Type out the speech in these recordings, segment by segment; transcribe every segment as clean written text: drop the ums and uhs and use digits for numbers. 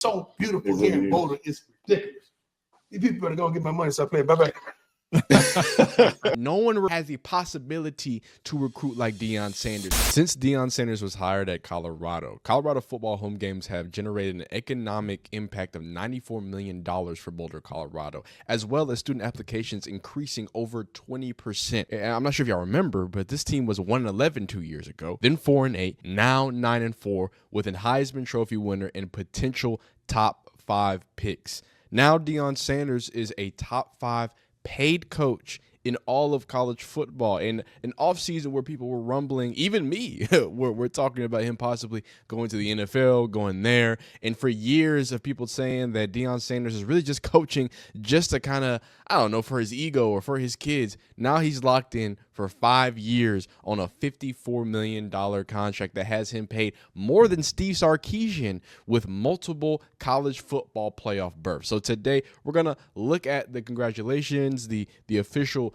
so beautiful here in Boulder. It's ridiculous. These people better go and get my money and start playing. Bye-bye. No one has the possibility to recruit like Deion Sanders. Since Deion Sanders was hired at Colorado football home games have generated an economic impact of $94 million for Boulder, Colorado, as well as student applications increasing over 20%. And I'm not sure if y'all remember, but this team was 1-11 2 years ago, then 4-8, now 9-4, with a Heisman Trophy winner and potential top 5 picks. Now Deion Sanders is a top 5 paid coach in all of college football. In an offseason where people were rumbling, even me, we're talking about him possibly going to the NFL, going there. And for years of people saying that Deion Sanders is really just coaching just to kind of, I don't know, for his ego or for his kids. Now he's locked in for 5 years on a $54 million contract that has him paid more than Steve Sarkisian with multiple college football playoff berths. So today we're going to look at the congratulations, the official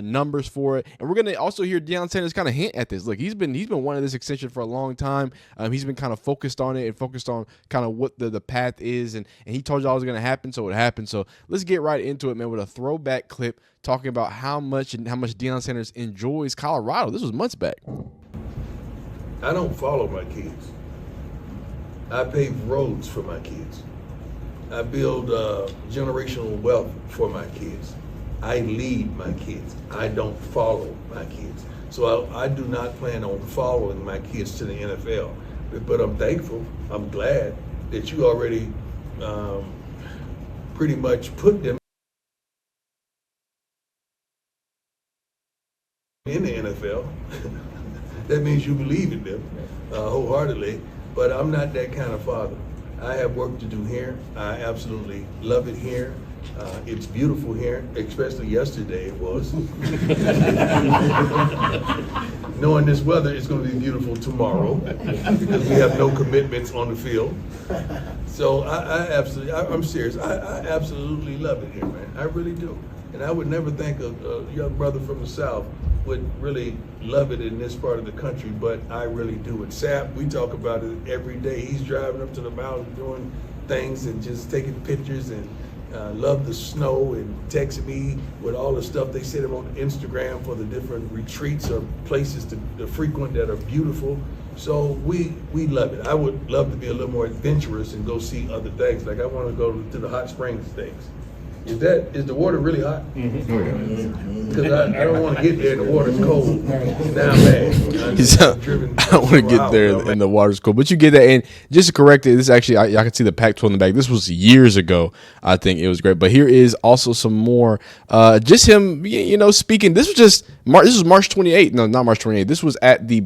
numbers for it. And we're going to also hear Deion Sanders kind of hint at this. Look, he's been wanting this extension for a long time. He's been kind of focused on it and focused on kind of what the path is. And he told y'all it was going to happen, so it happened. So let's get right into it, man, with a throwback clip talking about how much Deion Sanders enjoys Colorado. This was months back. I don't follow my kids. I pave roads for my kids. I build generational wealth for my kids. I lead my kids. I don't follow my kids. So I do not plan on following my kids to the NFL. But I'm thankful, I'm glad that you already pretty much put them in the NFL. That means you believe in them wholeheartedly, but I'm not that kind of father. I have work to do here. I absolutely love it here. It's beautiful here, especially yesterday it was. Knowing this weather, it's going to be beautiful tomorrow because we have no commitments on the field. So I'm serious. I absolutely love it here, man. I really do. And I would never think a young brother from the South would really love it in this part of the country, but I really do. At SAP, we talk about it every day. He's driving up to the mountain doing things and just taking pictures and love the snow and texting me with all the stuff they send him on Instagram for the different retreats or places to frequent that are beautiful. So we love it. I would love to be a little more adventurous and go see other things. Like I want to go to the hot springs things. Is the water really hot? Because I don't want to get there and the water's cold. Now I'm mad. I don't want to get there and the water's cold. But you get that. And just to correct it, this actually, y'all can see the Pac-12 in the back. This was years ago. I think it was great. But here is also some more. Just him, speaking. This was March 28th. No, not March 28th. This was at the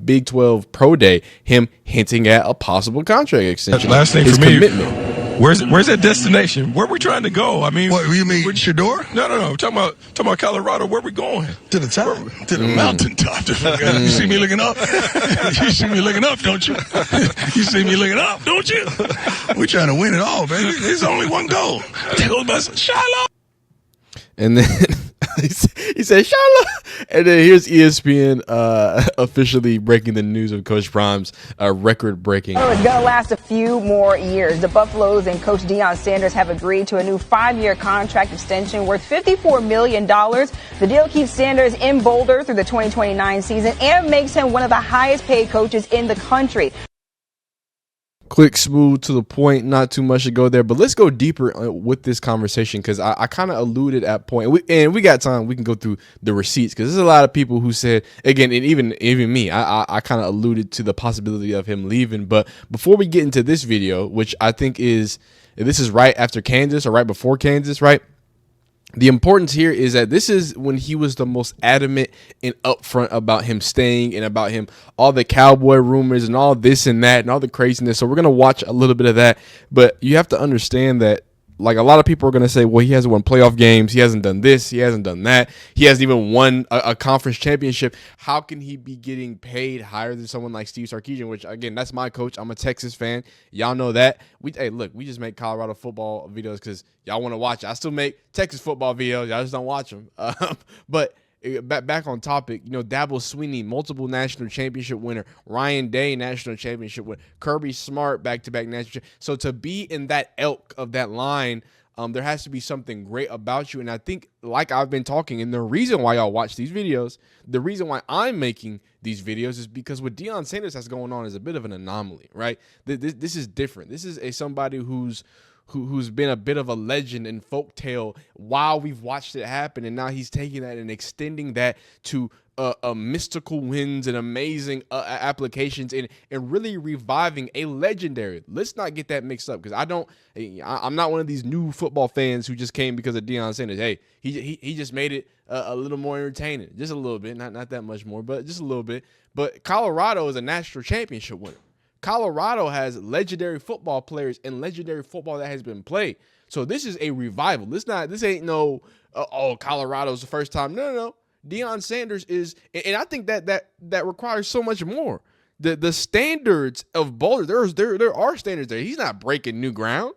Big 12 Pro Day. Him hinting at a possible contract extension. Last thing for me. Commitment. Where's that destination? Where we trying to go? I mean, what you mean, Shador? No. We're talking about Colorado. Where we going? To the top, to the mountaintop. You see me looking up? You see me looking up, don't you? You see me looking up, don't you? We trying to win it all, baby. There's only one goal. Shiloh. And then he said Shiloh. And then here's ESPN officially breaking the news of Coach Prime's record-breaking. It's going to last a few more years. The Buffaloes and Coach Deion Sanders have agreed to a new 5-year contract extension worth $54 million. The deal keeps Sanders in Boulder through the 2029 season and makes him one of the highest-paid coaches in the country. Quick, smooth, to the point, not too much to go there. But let's go deeper with this conversation because I kind of alluded at point. And we got time. We can go through the receipts because there's a lot of people who said, again, and even me, I kind of alluded to the possibility of him leaving. But before we get into this video, which I think this is right after Kansas or right before Kansas, right? The importance here is that this is when he was the most adamant and upfront about him staying and about him, all the cowboy rumors and all this and that and all the craziness. So we're going to watch a little bit of that. But you have to understand that, like, a lot of people are going to say, well, he hasn't won playoff games. He hasn't done this. He hasn't done that. He hasn't even won a conference championship. How can he be getting paid higher than someone like Steve Sarkisian, which, again, that's my coach. I'm a Texas fan. Y'all know that. Look, we just make Colorado football videos because y'all want to watch it. I still make Texas football videos. Y'all just don't watch them. But back on topic, Dabo Swinney, multiple national championship winner, Ryan Day, national championship winner, Kirby Smart, back-to-back national. So to be in that ilk of that line, there has to be something great about you. And I think, like I've been talking, and the reason why y'all watch these videos, the reason why I'm making these videos is because what Deion Sanders has going on is a bit of an anomaly, right? This is different. This is somebody who's been a bit of a legend and folktale while we've watched it happen, and now he's taking that and extending that to mystical wins and amazing applications and really reviving a legendary. Let's not get that mixed up, because I'm not one of these new football fans who just came because of Deion Sanders. Hey, he just made it a little more entertaining, just a little bit, not that much more, but just a little bit. But Colorado is a national championship winner. Colorado has legendary football players and legendary football that has been played. So this is a revival. This ain't no Colorado's the first time. No. Deion Sanders is, and I think that requires so much more. The standards of Boulder, there are standards there. He's not breaking new ground.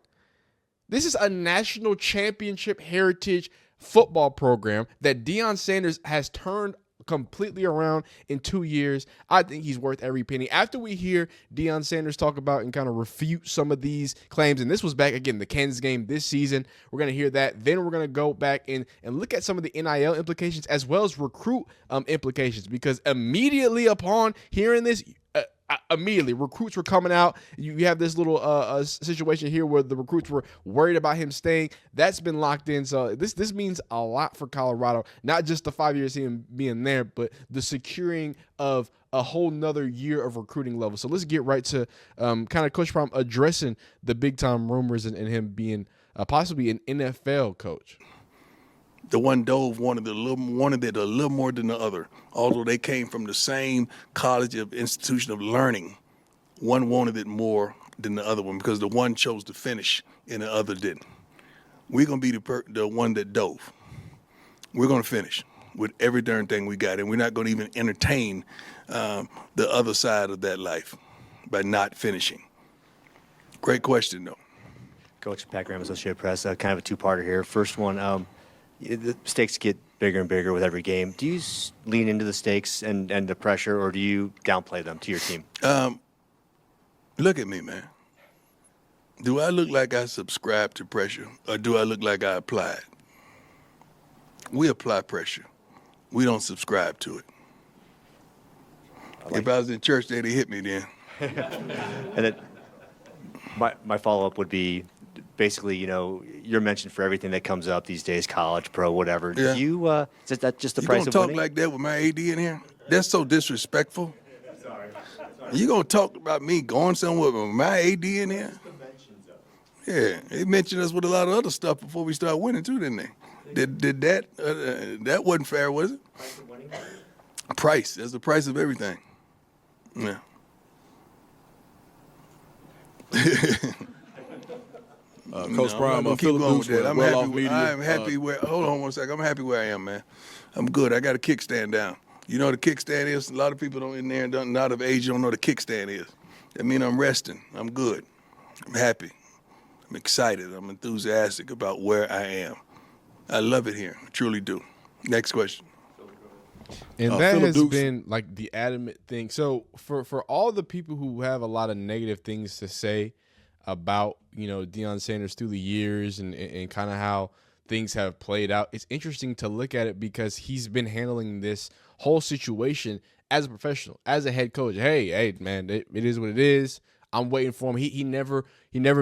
This is a national championship heritage football program that Deion Sanders has turned completely around in 2 years. I think he's worth every penny. After we hear Deion Sanders talk about and kind of refute some of these claims, and this was back, again, the Kansas game this season, we're going to hear that. Then we're going to go back and look at some of the NIL implications as well as recruit implications, because immediately upon hearing this, immediately recruits were coming out. You have this little situation here where the recruits were worried about him staying. That's been locked in. So this means a lot for Colorado, not just the 5 years him being there, but the securing of a whole nother year of recruiting level. So let's get right to kind of Coach Prime addressing the big time rumors and him being possibly an NFL coach. The one Dove wanted it a little more than the other. Although they came from the same college of institution of learning, one wanted it more than the other one because the one chose to finish and the other didn't. We're going to be the one that dove. We're going to finish with every darn thing we got, and we're not going to even entertain the other side of that life by not finishing. Great question, though. Coach, Pat Graham, Associated Press, kind of a two-parter here. First one, the stakes get bigger and bigger with every game. Do you lean into the stakes and the pressure, or do you downplay them to your team? Look at me, man. Do I look like I subscribe to pressure, or do I look like I apply it? We apply pressure. We don't subscribe to it. If I was in church, they'd hit me then. And then my follow-up would be, basically, you're mentioned for everything that comes up these days, college, pro, whatever. Yeah. Is that just the price of winning? You gonna talk like that with my AD in here? That's so disrespectful. Sorry. You gonna talk about me going somewhere with my AD in here? Yeah, they mentioned us with a lot of other stuff before we start winning too, didn't they? Did that? That wasn't fair, was it? Price of winning? Price. That's the price of everything. Yeah. Coach Prime, I'm Philip going Dukes, with that. I'm happy media. Hold on one second. I'm happy where I am, man. I'm good. I got a kickstand down. You know what a kickstand is? A lot of people don't in there not of age don't know what a kickstand is. That means I'm resting. I'm good. I'm happy. I'm excited. I'm enthusiastic about where I am. I love it here. I truly do. Next question. And that Philip has Dukes. been like the adamant thing. So for all the people who have a lot of negative things to say about, Deion Sanders through the years and kind of how things have played out, it's interesting to look at it because he's been handling this whole situation as a professional, as a head coach. Hey, man, it is what it is. I'm waiting for him. He never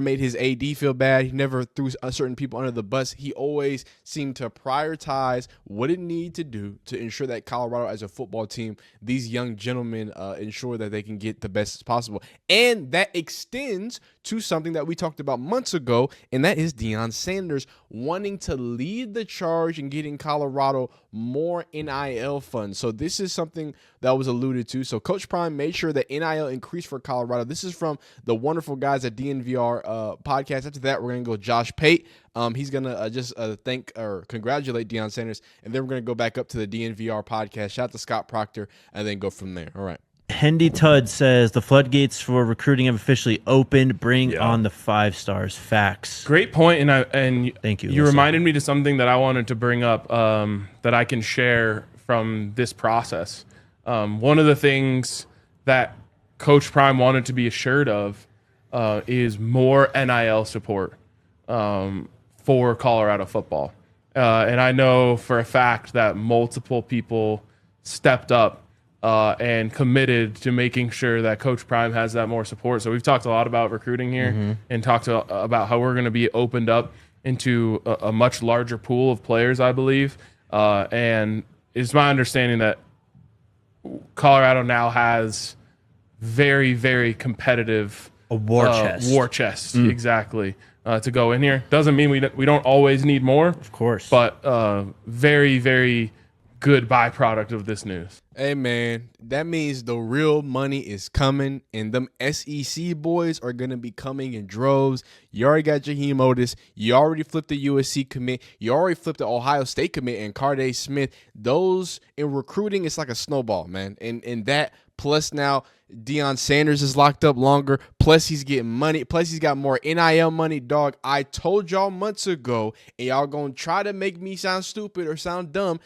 made his AD feel bad. He never threw certain people under the bus. He always seemed to prioritize what it needed to do to ensure that Colorado, as a football team, these young gentlemen ensure that they can get the best as possible. And that extends to something that we talked about months ago, and that is Deion Sanders wanting to lead the charge in getting Colorado more NIL funds. So this is something that was alluded to. So Coach Prime made sure that NIL increased for Colorado. This is from the wonderful guys at DNVR podcast. After that, we're going to go Josh Pate. He's going to just thank or congratulate Deion Sanders, and then we're going to go back up to the DNVR podcast. Shout out to Scott Proctor, and then go from there. All right. Hendy Tudd says the floodgates for recruiting have officially opened. Bring on the 5 stars. Facts. Great point, and thank you. You Listen. reminded me to something that I wanted to bring up that I can share from this process. One of the things that Coach Prime wanted to be assured of is more NIL support for Colorado football. And I know for a fact that multiple people stepped up and committed to making sure that Coach Prime has that more support. So we've talked a lot about recruiting here and talked about how we're going to be opened up into a much larger pool of players, I believe. And it's my understanding that Colorado now has very, very competitive war chest. War chest, exactly. To go in here. Doesn't mean we don't always need more, of course, but very, very good byproduct of this news. Hey man, that means the real money is coming, and them SEC boys are gonna be coming in droves. You already got Jaheim Otis. You already flipped the USC commit. You already flipped the Ohio State commit and Carday Smith. Those in recruiting, it's like a snowball, man. And that plus now Deion Sanders is locked up longer. Plus he's getting money. Plus he's got more NIL money, dog. I told y'all months ago, and y'all gonna try to make me sound stupid or sound dumb.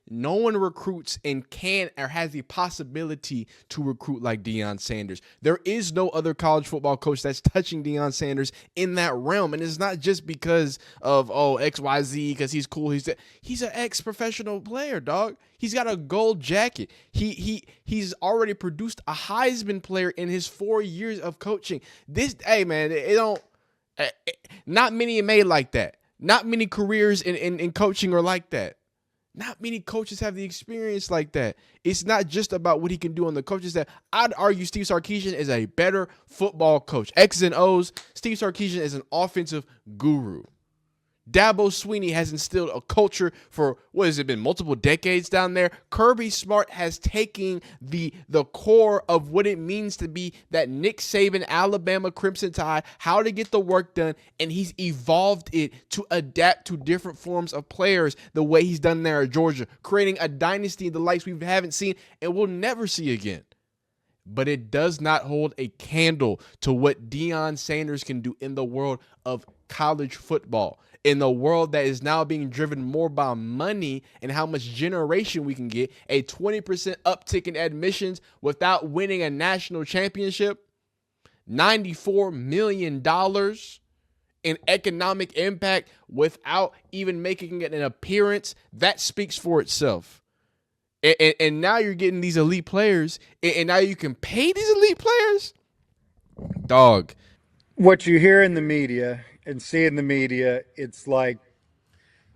No one recruits and can or has the possibility to recruit like Deion Sanders. There is no other college football coach that's touching Deion Sanders in that realm. And it's not just because of, XYZ, because he's cool. He's an ex-professional player, dog. He's got a gold jacket. He's already produced a Heisman player in his 4 years of coaching. Not many are made like that. Not many careers in coaching are like that. Not many coaches have the experience like that. It's not just about what he can do on the coaches. That I'd argue Steve Sarkisian is a better football coach. X's and O's. Steve Sarkisian is an offensive guru. Dabo Swinney has instilled a culture for, what has it been, multiple decades down there. Kirby Smart has taken the core of what it means to be that Nick Saban, Alabama Crimson Tide, how to get the work done, and he's evolved it to adapt to different forms of players the way he's done there at Georgia, creating a dynasty the likes we haven't seen and will never see again. But it does not hold a candle to what Deion Sanders can do in the world of college football, in the world that is now being driven more by money and how much generation we can get, a 20% uptick in admissions without winning a national championship, $94 million in economic impact without even making it an appearance. That speaks for itself. And now you're getting these elite players, and now you can pay these elite players? Dog. What you hear in the media and see in the media, it's like,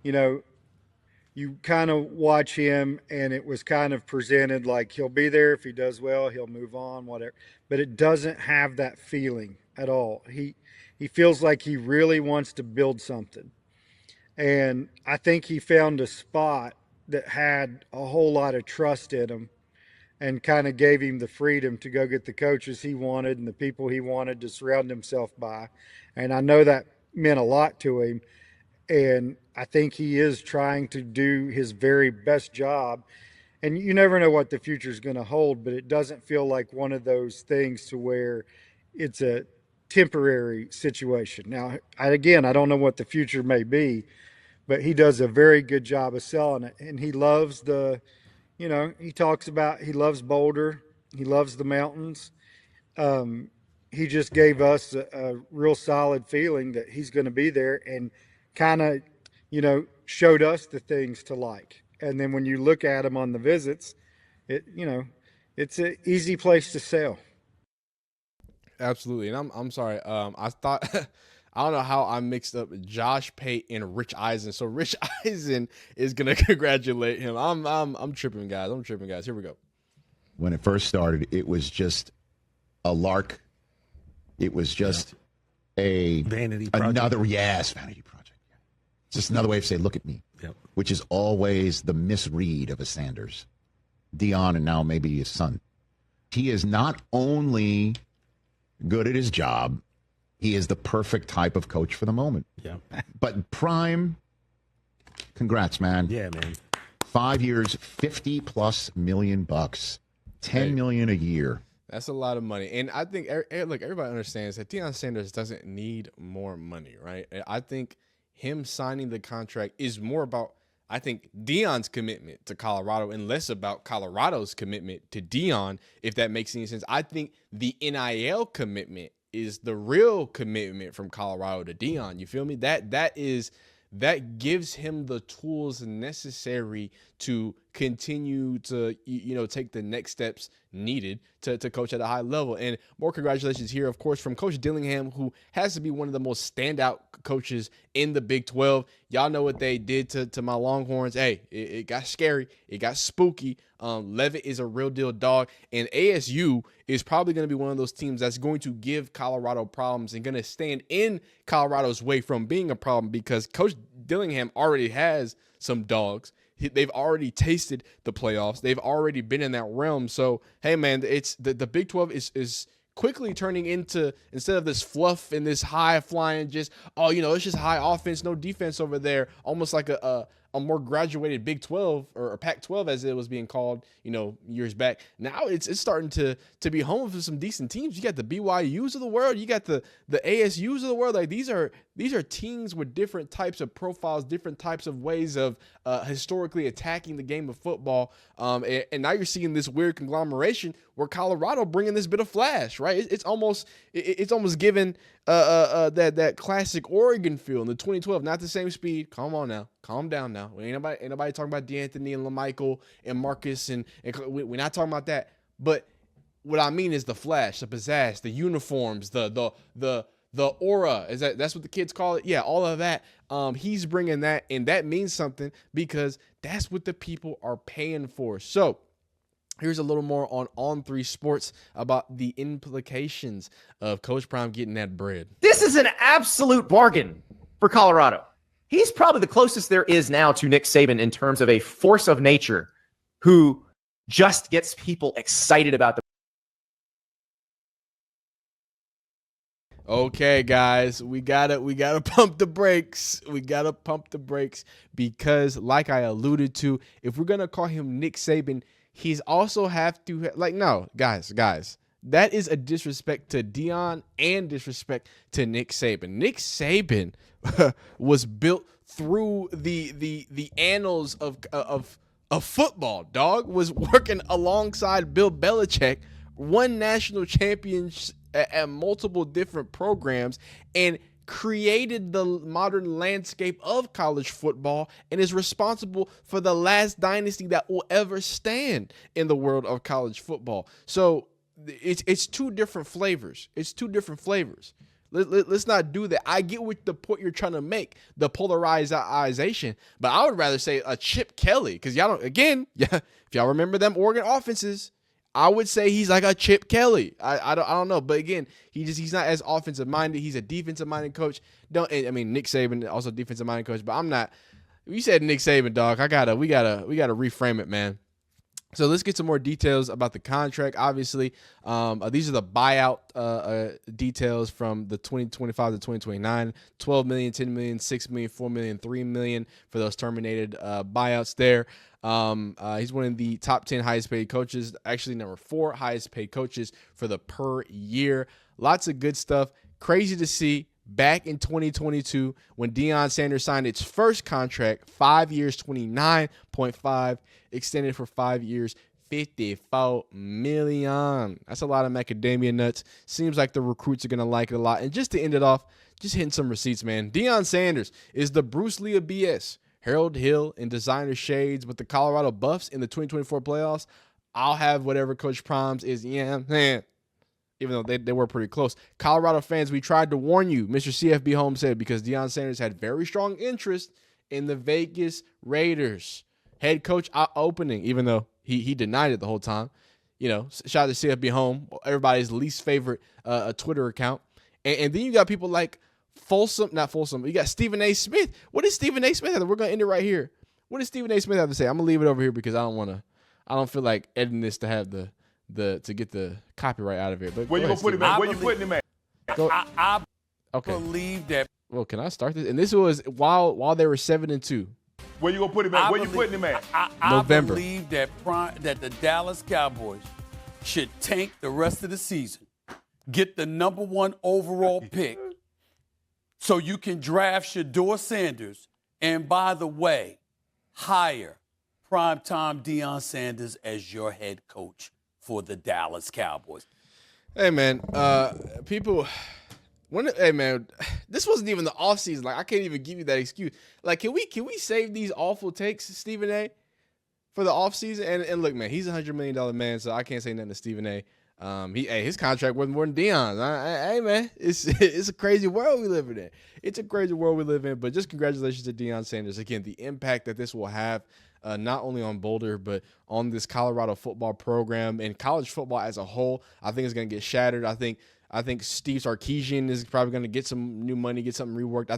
you kind of watch him and it was kind of presented like he'll be there. If he does well, he'll move on, whatever. But it doesn't have that feeling at all. He feels like he really wants to build something. And I think he found a spot that had a whole lot of trust in him and kind of gave him the freedom to go get the coaches he wanted and the people he wanted to surround himself by. And I know that meant a lot to him. And I think he is trying to do his very best job. And you never know what the future is going to hold, but it doesn't feel like one of those things to where it's a temporary situation. Now, I don't know what the future may be, but he does a very good job of selling it. And he loves he talks about, he loves Boulder. He loves the mountains. He just gave us a real solid feeling that he's going to be there and kind of, showed us the things to like. And then when you look at him on the visits, it's an easy place to sell. Absolutely. And I'm sorry. I thought I don't know how I mixed up Josh Pate and Rich Eisen. So Rich Eisen is gonna congratulate him. I'm tripping, guys. Here we go. When it first started, it was just a lark. It was just a vanity project. Vanity project. It's just another way of saying, look at me. Yep. Which is always the misread of a Sanders. Deion and now maybe his son. He is not only good at his job, he is the perfect type of coach for the moment. Yeah. But Prime, congrats, man. Yeah, man. 5 years, $50+ million, $10 million a year. That's a lot of money. And I think, look, everybody understands that Deion Sanders doesn't need more money, right? I think him signing the contract is more about, I think Deion's commitment to Colorado and less about Colorado's commitment to Deion, if that makes any sense. I think the NIL commitment is the real commitment from Colorado to Deion. You feel me? That gives him the tools necessary to continue to, take the next steps needed to coach at a high level. And more congratulations here, of course, from Coach Dillingham, who has to be one of the most standout coaches in the Big 12. Y'all know what they did to my Longhorns. Hey, it got scary. It got spooky. Levitt is a real deal dog. And ASU is probably going to be one of those teams that's going to give Colorado problems and going to stand in Colorado's way from being a problem, because Coach Dillingham already has some dogs. They've already tasted the playoffs. They've already been in that realm. So, hey, man, it's the Big 12 is quickly turning into, instead of this fluff and this high flying, just, it's just high offense, no defense over there, almost like a more graduated Big 12 or Pac-12 as it was being called, years back. Now it's starting to be home for some decent teams. You got the BYUs of the world. You got the ASUs of the world. Like these are teams with different types of profiles, different types of ways of historically attacking the game of football. And now you're seeing this weird conglomeration where Colorado bringing this bit of flash, right? It's almost given that classic Oregon feel in the 2012. Not the same speed. Come on now. Calm down now. Ain't nobody talking about D'Anthony and LaMichael and Marcus, and we're not talking about that. But what I mean is the flash, the pizzazz, the uniforms, the aura. That's what the kids call it? Yeah, all of that. He's bringing that, and that means something because that's what the people are paying for. So here's a little more on 3 Sports about the implications of Coach Prime getting that bread. This is an absolute bargain for Colorado. He's probably the closest there is now to Nick Saban in terms of a force of nature who just gets people excited about the. Okay, guys, we gotta pump the brakes. We gotta pump the brakes because, like I alluded to, if we're gonna call him Nick Saban, he's also have to no, guys. That is a disrespect to Deion and disrespect to Nick Saban. Nick Saban was built through the annals of football. Dog was working alongside Bill Belichick, won national champions at multiple different programs, and created the modern landscape of college football, and is responsible for the last dynasty that will ever stand in the world of college football. So it's two different flavors. Let's not do that. I get what the point you're trying to make, the polarization, but I would rather say a Chip Kelly, because if y'all remember them Oregon offenses, I would say he's like a Chip Kelly. I don't know, but again, he's not as offensive minded. He's a defensive minded coach. Nick Saban also defensive minded coach, but I'm not. You said Nick Saban, dog. We gotta reframe it, man. So let's get some more details about the contract. Obviously, these are the buyout details from the 2025 to 2029. $12 million, $10 million, $6 million, $4 million, $3 million for those terminated buyouts there. He's one of the top 10 highest paid coaches, actually number 4 highest paid coaches for the per year. Lots of good stuff. Crazy to see. Back in 2022, when Deion Sanders signed its first contract, 5 years, $29.5, extended for 5 years, $54 million. That's a lot of macadamia nuts. Seems like the recruits are going to like it a lot. And just to end it off, just hitting some receipts, man. Deion Sanders is the Bruce Lee of BS. Harold Hill in designer shades with the Colorado Buffs in the 2024 playoffs. I'll have whatever Coach Prime's is. Yeah, man. Even though they were pretty close. Colorado fans, we tried to warn you, Mr. CFB Holmes said, because Deion Sanders had very strong interest in the Vegas Raiders. Head coach opening, even though he denied it the whole time. Shout out to CFB Home, everybody's least favorite Twitter account. And then you got people like not Folsom. You got Stephen A. Smith. What does Stephen A. Smith have? We're going to end it right here. What does Stephen A. Smith have to say? I'm going to leave it over here because I don't feel like editing this to have to get the copyright out of it. But where you gonna put him at? Where you putting him at? I believe that. Well, can I start this? And this was while they were 7-2. Where you gonna put him at? Where you putting him at? November. I believe that the Dallas Cowboys should tank the rest of the season, get the number 1 overall pick, so you can draft Shedeur Sanders. And by the way, hire primetime Deion Sanders as your head coach for the Dallas Cowboys? Hey, man, hey, man, this wasn't even the offseason. Like, I can't even give you that excuse. Like, can we save these awful takes, Stephen A., for the offseason? And look, man, he's a $100 million man, so I can't say nothing to Stephen A. His contract wasn't more than Deion's. Hey, man, it's a crazy world we live in. It's a crazy world we live in. But just congratulations to Deion Sanders. Again, the impact that this will have, not only on Boulder, but on this Colorado football program and college football as a whole, I think is going to get shattered. I think Steve Sarkisian is probably going to get some new money, get something reworked. I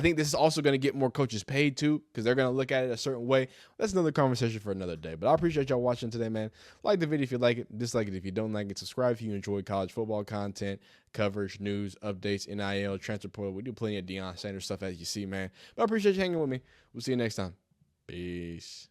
think this is also going to get more coaches paid too, because they're going to look at it a certain way. That's another conversation for another day. But I appreciate y'all watching today, man. Like the video if you like it, dislike it if you don't like it. Subscribe if you enjoy college football content, coverage, news, updates, NIL, transfer portal. We do plenty of Deion Sanders stuff, as you see, man. But I appreciate you hanging with me. We'll see you next time. Peace.